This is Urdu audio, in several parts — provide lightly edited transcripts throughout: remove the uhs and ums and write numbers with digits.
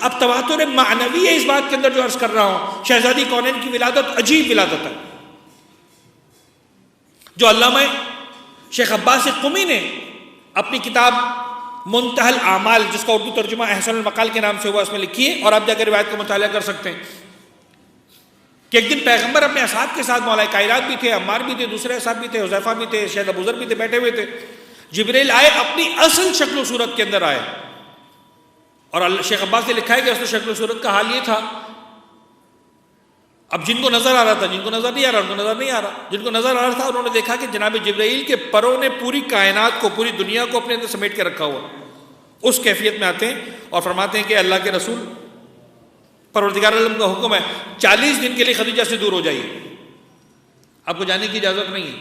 اب تواتر معنوی ہے اس بات کے اندر جو عرض کر رہا ہوں، شہزادی کونین کی ولادت عجیب ولادت ہے، جو علامہ شیخ عباس قمی نے اپنی کتاب منتہی الاعمال، جس کا اردو ترجمہ احسن المقال کے نام سے ہوا، اس میں لکھی ہے، اور آپ جا کے روایت کا مطالعہ کر سکتے ہیں کہ ایک دن پیغمبر اپنے اصحاب کے ساتھ، مولا کائنات بھی تھے، عمار بھی تھے، دوسرے اصحاب بھی تھے، حذیفہ بھی تھے، شیخ ابو ذر بھی تھے، بیٹھے ہوئے تھے. جبریل آئے، اپنی اصل شکل و صورت کے اندر آئے، اور شیخ عباس نے لکھا ہے کہ اصل شکل و صورت کا حال یہ تھا، اب جن کو نظر آ رہا تھا، جن کو نظر نہیں آ رہا، ان کو نظر نہیں آ رہا. جن کو نظر آ رہا تھا انہوں نے دیکھا کہ جناب جبرائیل کے پروں نے پوری کائنات کو، پوری دنیا کو اپنے اندر سمیٹ کے رکھا ہوا. اس کیفیت میں آتے ہیں اور فرماتے ہیں کہ اللہ کے رسول، پروردگار عالم کا حکم ہے 40 دن کے لیے خدیجہ سے دور ہو جائیے، آپ کو جانے کی اجازت نہیں ہے.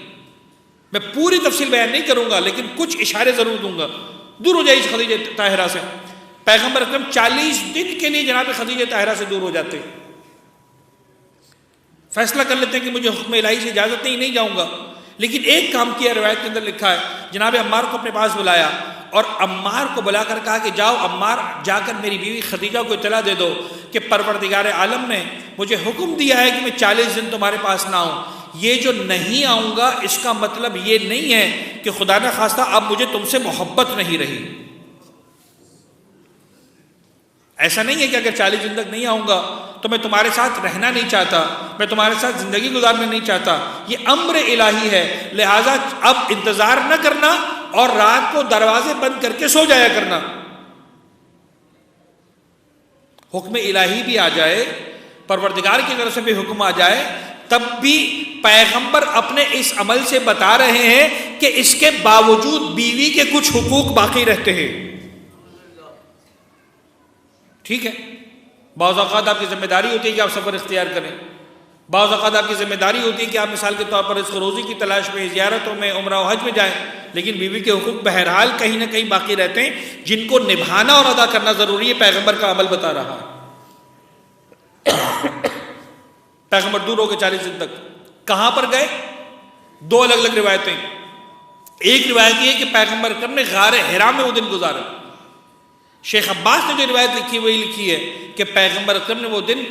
میں پوری تفصیل بیان نہیں کروں گا لیکن کچھ اشارے ضرور دوں گا. دور ہو جائیے خدیجہ طاہرہ سے. پیغمبر اکرم 40 دن کے لیے جناب خدیجہ طاہرہ سے دور ہو جاتے ہیں، فیصلہ کر لیتے ہیں کہ مجھے حکم الہی سے اجازت نہیں جاؤں گا. لیکن ایک کام کیا، روایت کے اندر لکھا ہے، جناب عمار کو اپنے پاس بلایا اور عمار کو بلا کر کہا کہ جاؤ عمار، جا کر میری بیوی خدیجہ کو اطلاع دے دو کہ پروردگار عالم نے مجھے حکم دیا ہے کہ میں 40 دن تمہارے پاس نہ آؤں. یہ جو نہیں آؤں گا اس کا مطلب یہ نہیں ہے کہ خدا نہ خواستہ اب مجھے تم سے محبت نہیں رہی. ایسا نہیں ہے کہ اگر 40 دن تک نہیں آؤں گا تو میں تمہارے ساتھ رہنا نہیں چاہتا، میں تمہارے ساتھ زندگی گزارنا نہیں چاہتا. یہ امر الہی ہے، لہٰذا اب انتظار نہ کرنا اور رات کو دروازے بند کر کے سو جایا کرنا. حکم الہی بھی آ جائے، پروردگار کی طرف سے بھی حکم آ جائے، تب بھی پیغمبر اپنے اس عمل سے بتا رہے ہیں کہ اس کے باوجود بیوی کے کچھ حقوق باقی رہتے ہیں. ٹھیک ہے، بعض اوقات آپ کی ذمہ داری ہوتی ہے کہ آپ سفر اختیار کریں، بعض اوقات آپ کی ذمہ داری ہوتی ہے کہ آپ مثال کے طور پر رزق روزی کی تلاش میں، زیارتوں میں، عمرہ و حج میں جائیں، لیکن بیوی کے حقوق بہرحال کہیں نہ کہیں باقی رہتے ہیں جن کو نبھانا اور ادا کرنا ضروری ہے. پیغمبر کا عمل بتا رہا ہے. پیغمبر دور ہو گئے 40 دن تک. کہاں پر گئے؟ دو الگ الگ روایتیں. ایک روایت یہ ہے کہ پیغمبر اکرم نے غار حرا میں وہ دن گزارے. شیخ عباس نے جو روایت لکھی وہی لکھی ہے کہ پیغمبر اکرم نے وہ دن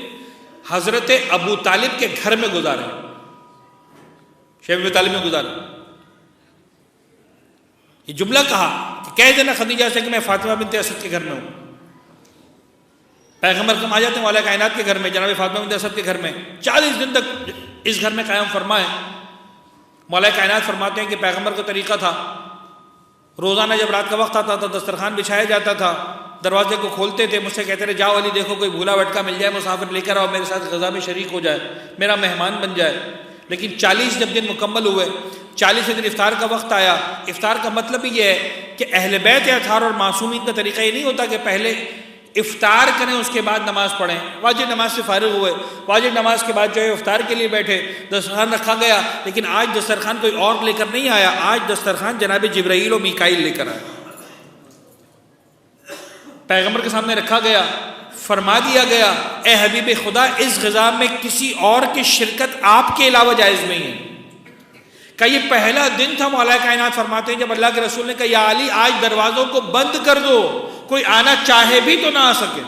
حضرت ابو طالب کے گھر میں گزارے، شیخ ابو طالب میں گزارے. یہ جملہ کہا کہ کہہ دینا خدیجہ سے کہ میں فاطمہ بنت اسد کے گھر میں ہوں. پیغمبر اکرم آ جاتے ہیں مولا کائنات کے گھر میں، جناب فاطمہ بنت اسد کے گھر میں. 40 دن تک اس گھر میں قیام فرمائے. مولا کائنات فرماتے ہیں کہ پیغمبر کا طریقہ تھا، روزانہ جب رات کا وقت آتا تھا دسترخوان بچھایا جاتا تھا، دروازے کو کھولتے تھے، مجھ سے کہتے رہے جاؤ علی دیکھو کوئی بھولا بھٹکا مل جائے، مسافر لے کر آؤ، میرے ساتھ غزا میں شریک ہو جائے، میرا مہمان بن جائے. لیکن 40 جب دن مکمل ہوئے، 40 دن افطار کا وقت آیا. افطار کا مطلب یہ ہے کہ اہل بیت اطہار اور معصومین کا طریقہ یہ نہیں ہوتا کہ پہلے افطار کریں اس کے بعد نماز پڑھیں. واجب نماز سے فارغ ہوئے، واجب نماز کے بعد جو ہے افطار کے لیے بیٹھے، دسترخوان رکھا گیا. لیکن آج دسترخوان کوئی اور لے کر نہیں آیا، آج دسترخوان جناب جبرائیل و میکائیل لے کر آئے. پیغمبر کے سامنے رکھا گیا، فرما دیا گیا اے حبیب خدا اس غذا میں کسی اور کی شرکت آپ کے علاوہ جائز نہیں ہے. کہ یہ پہلا دن تھا، مولا کائنات فرماتے ہیں جب اللہ کے رسول نے کہا یا علی آج دروازوں کو بند کر دو، کوئی آنا چاہے بھی تو نہ آ سکے.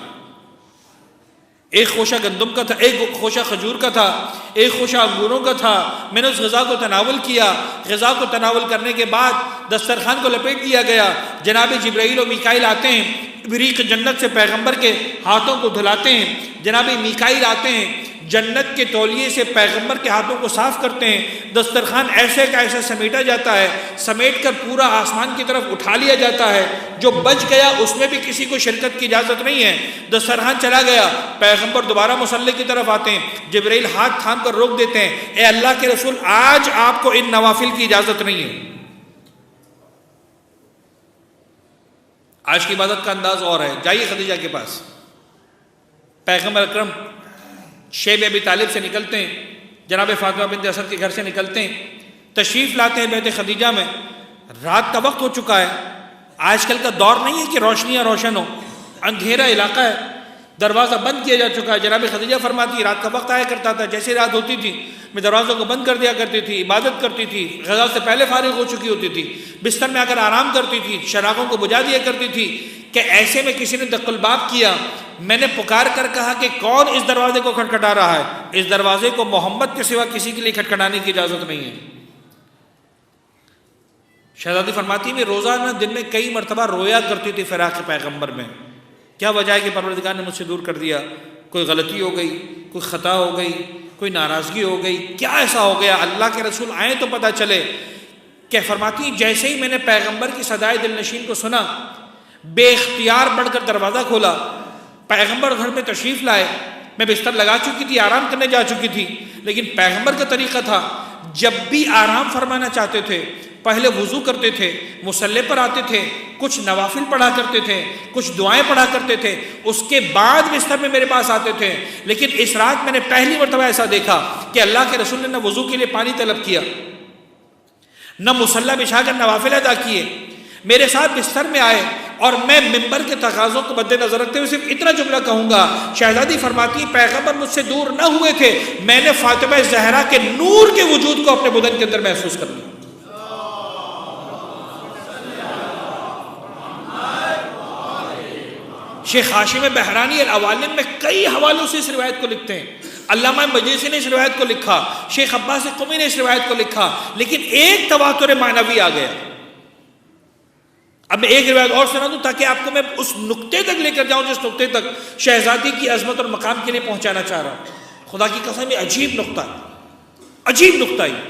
ایک خوشہ گندم کا تھا، ایک خوشہ کھجور کا تھا، ایک خوشہ انگوروں کا تھا. میں نے اس غذا کو تناول کیا. غذا کو تناول کرنے کے بعد دسترخوان کو لپیٹ دیا گیا. جناب جبرائیل و میکائیل آتے ہیں، بریق جنت سے پیغمبر کے ہاتھوں کو دھلاتے ہیں. جناب میکائیل آتے ہیں، جنت کے تولیے سے پیغمبر کے ہاتھوں کو صاف کرتے ہیں. دسترخوان ایسے کا ایسا سمیٹا جاتا ہے، سمیٹ کر پورا آسمان کی طرف اٹھا لیا جاتا ہے. جو بچ گیا اس میں بھی کسی کو شرکت کی اجازت نہیں ہے. دسترخوان چلا گیا، پیغمبر دوبارہ مصلی کی طرف آتے ہیں. جبرائیل ہاتھ تھام کر روک دیتے ہیں، اے اللہ کے رسول آج آپ کو ان نوافل کی اجازت نہیں ہے. آج کی عبادت کا انداز اور ہے. جائیے خدیجہ کے پاس. پیغمبر اکرم شیب ابی طالب سے نکلتے ہیں، جناب فاطمہ بنت اسد کے گھر سے نکلتے ہیں، تشریف لاتے ہیں بیت خدیجہ میں. رات کا وقت ہو چکا ہے. آج کل کا دور نہیں ہے کہ روشنیاں روشن ہو، اندھیرا علاقہ ہے. دروازہ بند کیا جا چکا ہے. جناب خدیجہ فرماتی رات کا وقت آیا کرتا تھا، جیسے رات ہوتی تھی میں دروازوں کو بند کر دیا کرتی تھی، عبادت کرتی تھی، غزا سے پہلے فارغ ہو چکی ہوتی تھی، بستر میں آ کر آرام کرتی تھی، چراغوں کو بجھا دیا کرتی تھی کہ ایسے میں کسی نے دق الباب کیا، میں نے پکار کر کہا کہ کون اس دروازے کو کھٹکھٹا رہا ہے؟ اس دروازے کو محمد کے سوا کسی کے لیے کھٹکھٹانے کی اجازت نہیں ہے. شہزادی فرماتی میں روزانہ دن میں کئی مرتبہ رویا کرتی تھی فراق پیغمبر میں. کیا وجہ ہے کہ پروردگار نے مجھ سے دور کر دیا؟ کوئی غلطی ہو گئی، کوئی خطا ہو گئی، کوئی ناراضگی ہو گئی، کیا ایسا ہو گیا؟ اللہ کے رسول آئیں تو پتہ چلے. کہ فرماتی جیسے ہی میں نے پیغمبر کی صدائے دل نشین کو سنا، بے اختیار بڑھ کر دروازہ کھولا، پیغمبر گھر میں تشریف لائے. میں بستر لگا چکی تھی، آرام کرنے جا چکی تھی، لیکن پیغمبر کا طریقہ تھا جب بھی آرام فرمانا چاہتے تھے پہلے وضو کرتے تھے، مصلی پر آتے تھے، کچھ نوافل پڑھا کرتے تھے، کچھ دعائیں پڑھا کرتے تھے، اس کے بعد بستر میں میرے پاس آتے تھے. لیکن اس رات میں نے پہلی مرتبہ ایسا دیکھا کہ اللہ کے رسول نے نہ وضو کے لیے پانی طلب کیا، نہ مصلی بچھا کر نوافل ادا کیے، میرے ساتھ بستر میں آئے. اور میں منبر کے تقاضوں کو مد نظر رکھتے ہوئے صرف اتنا جملہ کہوں گا. شہزادی فرماتی پیغمبر مجھ سے دور نہ ہوئے تھے، میں نے فاطمہ زہرا کے نور کے وجود کو اپنے بدن کے اندر محسوس کر لیا. شیخ ہاشم بحرانی العوالم میں کئی حوالوں سے اس روایت کو لکھتے ہیں. علامہ مجلسی نے اس روایت کو لکھا، شیخ عباس قمی نے اس روایت کو لکھا، لیکن ایک تواتر معنوی آ گیا. اب میں ایک روایت اور سنا دوں تاکہ آپ کو میں اس نقطے تک لے کر جاؤں جس نقطے تک شہزادی کی عظمت اور مقام کے لیے پہنچانا چاہ رہا ہوں. خدا کی قسم یہ عجیب نقطہ ہے، عجیب نقطہ ہے.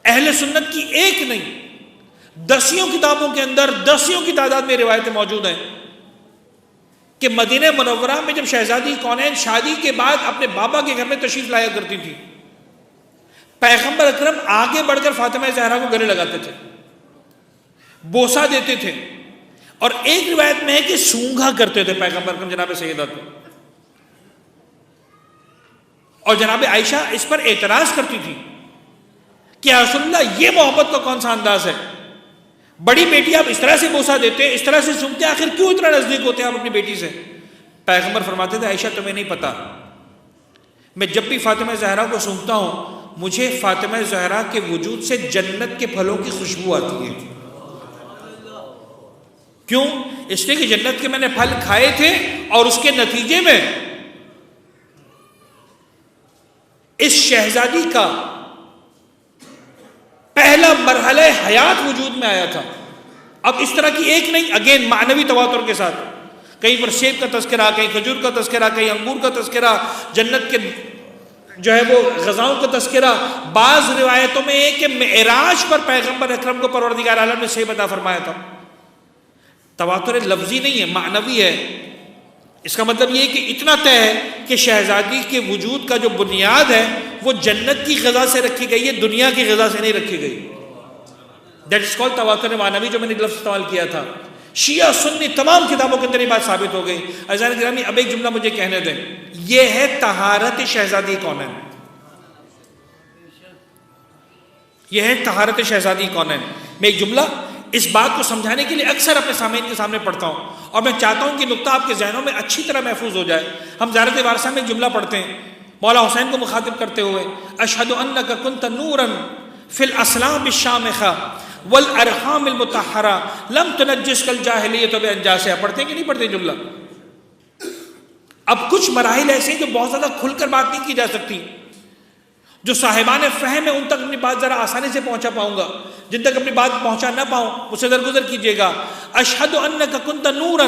اہل سنت کی ایک نہیں دسیوں کتابوں کے اندر دسیوں کی تعداد میں روایتیں موجود ہیں کہ مدینہ منورہ میں جب شہزادی کونین شادی کے بعد اپنے بابا کے گھر میں تشریف لایا کرتی تھی، پیغمبر اکرم آگے بڑھ کر فاطمہ زہرا کو گلے لگاتے تھے، بوسہ دیتے تھے، اور ایک روایت میں ہے کہ سونگھا کرتے تھے پیغمبر اکرم جناب سیدہ کو. اور جناب عائشہ اس پر اعتراض کرتی تھی کہ یا رسول اللہ یہ محبت کا کون سا انداز ہے؟ بڑی بیٹی آپ اس طرح سے بوسہ دیتے، اس طرح سے سونگتے، آخر کیوں اتنا نزدیک ہوتے ہیں آپ اپنی بیٹی سے؟ پیغمبر فرماتے تھے عائشہ تمہیں نہیں پتا، میں جب بھی فاطمہ زہرا کو سونگتا ہوں مجھے فاطمہ زہرا کے وجود سے جنت کے پھلوں کی خوشبو آتی ہے. کیوں؟ اس لیے کہ جنت کے میں نے پھل کھائے تھے اور اس کے نتیجے میں اس شہزادی کا پہلا مرحلہ حیات وجود میں آیا تھا. اب اس طرح کی ایک نہیں، اگین معنوی تواتر کے ساتھ، کہیں پر سیب کا تذکرہ، کہیں کھجور کا تذکرہ، کہیں انگور کا تذکرہ، جنت کے جو ہے وہ غذاؤں کا تذکرہ. بعض روایتوں میں یہ کہ معراج پر پیغمبر اکرم کو پروردگار عالم نے سیب عطا فرمایا تھا. تواتر لفظی نہیں ہے، معنوی ہے. اس کا مطلب یہ ہے کہ اتنا طے ہے کہ شہزادی کے وجود کا جو بنیاد ہے وہ جنت کی غذا سے رکھی گئی ہے، دنیا کی غذا سے نہیں رکھی گئی. دیٹ از کالڈ تواتر معنوی، جو میں نے لفظ استعمال کیا تھا. شیعہ سنی تمام کتابوں کے اندر یہ بات ثابت ہو گئی. عزیزان گرامی اب ایک جملہ مجھے کہنے دیں، یہ ہے طہارت شہزادی کونین. یہ ہے طہارت شہزادی کونین. میں ایک جملہ اس بات کو سمجھانے کے لیے اکثر اپنے سامعین کے سامنے پڑھتا ہوں، اور میں چاہتا ہوں کہ نقطہ آپ کے ذہنوں میں اچھی طرح محفوظ ہو جائے. ہم زیارت وارثہ میں ایک جملہ پڑھتے ہیں مولا حسین کو مخاطب کرتے ہوئے، اشہد انک کنت نورا فی الاسلام الشامخہ والارحام المطہرہ لم تنجسک الجاہلیۃ بانجاسہا. پڑھتے ہیں کہ نہیں پڑھتے جملہ؟ اب کچھ مراحل ایسے ہیں جو بہت زیادہ کھل کر بات نہیں کی جا سکتی، جو صاحبان فہم ہے ان تک اپنی بات ذرا آسانی سے پہنچا پاؤں گا. جن تک اپنی بات پہنچا نہ پاؤں مجھ سے درگزر کیجیے گا. اشہد انک کنت نورا،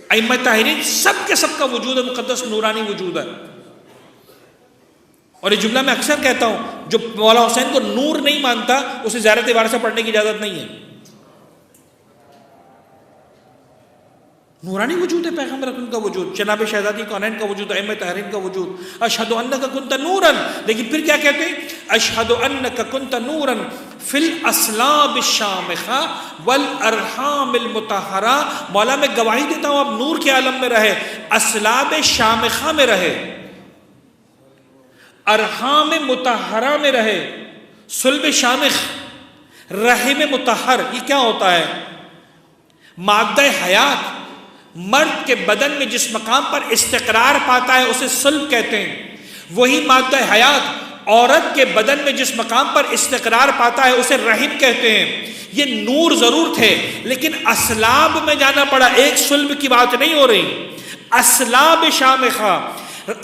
ائمہ طاہرین سب کے سب کا وجود مقدس نورانی وجود ہے. اور یہ جملہ میں اکثر کہتا ہوں، جو مولا حسین کو نور نہیں مانتا اسے زیارت وارثہ پڑھنے کی اجازت نہیں ہے. نورانی وجود ہے پیغمبر اکرم کا وجود، جناب شہزادی کونین کا وجود، ائمہ طاہرین کا وجود. اشہد انک کنت نورا، لیکن پھر کیا کہتے ہیں؟ اشہد انک کنت نورا فی الاسلاب الشامخہ والارحام المطہرہ. مولا میں گواہی دیتا ہوں آپ نور کے عالم میں رہے، اسلاب شامخہ میں رہے، ارحام مطہرہ میں رہے. صلب شامخ، رحم مطہر، یہ کیا ہوتا ہے؟ مادہ حیات، مرد کے بدن میں جس مقام پر استقرار پاتا ہے اسے صلب کہتے ہیں، وہی مادہ حیات عورت کے بدن میں جس مقام پر استقرار پاتا ہے اسے رحم کہتے ہیں۔ یہ نور ضرور تھے لیکن اسلاب میں جانا پڑا، ایک صلب کی بات نہیں ہو رہی، اسلاب شامخہ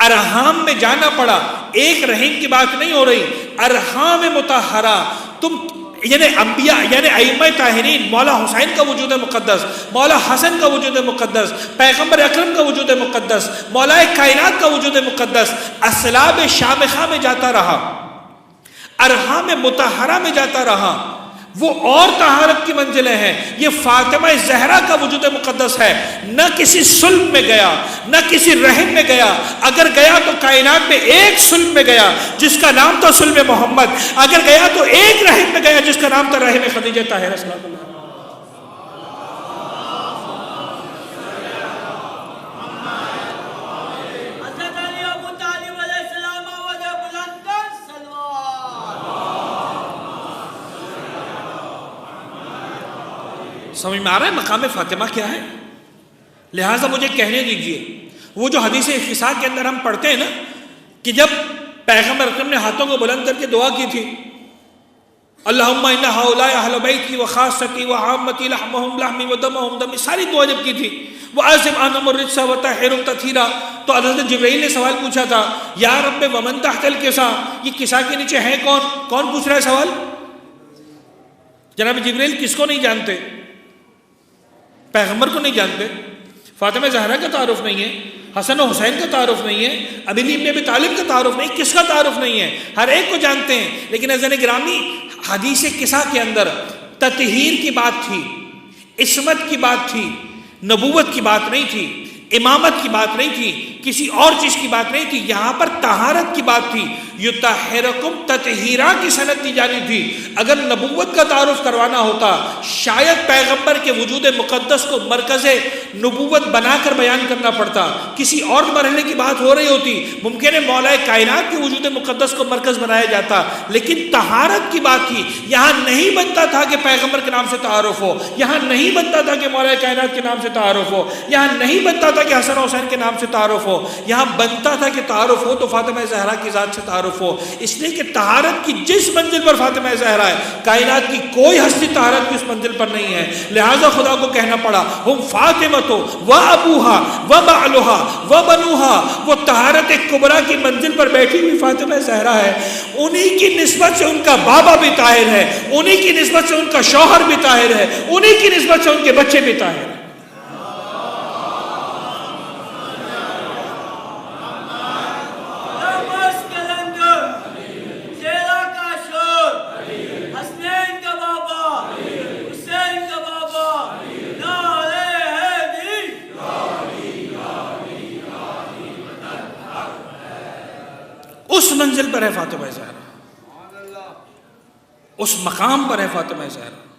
ارحام میں جانا پڑا، ایک رحم کی بات نہیں ہو رہی، ارحام مطہرہ۔ تم یعنی انبیاء یعنی ائمہ طاہرین، مولا حسین کا وجود مقدس، مولا حسن کا وجود مقدس، پیغمبر اکرم کا وجود مقدس، مولا کائنات کا وجود مقدس اسلاب شامخہ میں جاتا رہا، ارحام مطہرہ میں جاتا رہا، وہ اور طہارت کی منزلیں ہیں۔ یہ فاطمہ زہرا کا وجود مقدس ہے، نہ کسی صلب میں گیا نہ کسی رحم میں گیا، اگر گیا تو کائنات میں ایک صلب میں گیا جس کا نام تھا صلب محمد، اگر گیا تو ایک رحم میں گیا جس کا نام تھا رحم خدیجہ طاہرہ صلی اللہ علیہ وسلم۔ سمجھ میں آ رہا ہے مقام فاطمہ کیا ہے؟ لہٰذا مجھے کہنے دیجئے، وہ جو حدیث افصاح کے اندر ہم پڑھتے ہیں نا کہ جب پیغمبر اکرم نے ہاتھوں کو بلند کر کے دعا کی تھی، اللہم ان ہؤلاء اہل بیتی وخاصتی وعامتی لحمہم لحمی ودمہم دمی، ساری دعا جب کی تھی، وَأَعْذِبْ عَنْهُمُ الرِّجْسَ وَطَهِّرْهُمْ تَطْهِيرًا، تو حضرت جبرائیل نے سوال پوچھا تھا، یا رب ومن تحت الکساء، یہ کساء کے نیچے ہے کون؟ کون پوچھ رہا ہے سوال؟ جناب جبرائیل کس کو نہیں جانتے؟ پیغمبر کو نہیں جانتے، فاطمہ زہرا کا تعارف نہیں ہے، حسن و حسین کا تعارف نہیں ہے، علی ابن ابی طالب کا تعارف نہیں، کس کا تعارف نہیں ہے؟ ہر ایک کو جانتے ہیں، لیکن عزیزان گرامی حدیث کساء کے اندر تطہیر کی بات تھی، عصمت کی بات تھی، نبوت کی بات نہیں تھی، امامت کی بات نہیں تھی، کسی اور چیز کی بات نہیں تھی، یہاں پر طہارت کی بات تھی، یطہرکم تطہیرا کی سند دی جانی تھی۔ اگر نبوت کا تعارف کروانا ہوتا شاید پیغمبر کے وجود مقدس کو مرکز نبوت بنا کر بیان کرنا پڑتا، کسی اور مرحلے کی بات ہو رہی ہوتی، ممکن ہے مولا کائنات کے وجود مقدس کو مرکز بنایا جاتا، لیکن طہارت کی بات تھی۔ یہاں نہیں بنتا تھا کہ پیغمبر کے نام سے تعارف ہو، یہاں نہیں بنتا تھا کہ مولا کائنات کے نام سے تعارف ہو، یہاں نہیں بنتا تھا کہ حسن و حسین کے نام سے تعارف ہو، یہاں بنتا تھا کہ تعارف ہو تو فاطمہ زہرا کی ذات سے تعارف ہو، اس لیے کہ طہارت کی جس منزل پر فاطمہ زہرا ہے کائنات کی کوئی ہستی طہارت کی اس منزل پر نہیں ہے، لہٰذا خدا کو کہنا پڑا ہم فاطمہ و ابوہا و بعلہا و بنوہا، وہ طہارت کبریٰ کی منزل پر بیٹھی ہوئی فاطمہ زہرا ہے، انہی کی نسبت سے ان کا بابا بھی طاہر ہے، انہی کی نسبت سے ان کا شوہر بھی طاہر ہے، انہی کی نسبت سے ان کے بچے بھی طاہر ہیں۔ اس منزل پر ہے فاطمہ زہرا، اس مقام پر ہے فاطمہ زہرا۔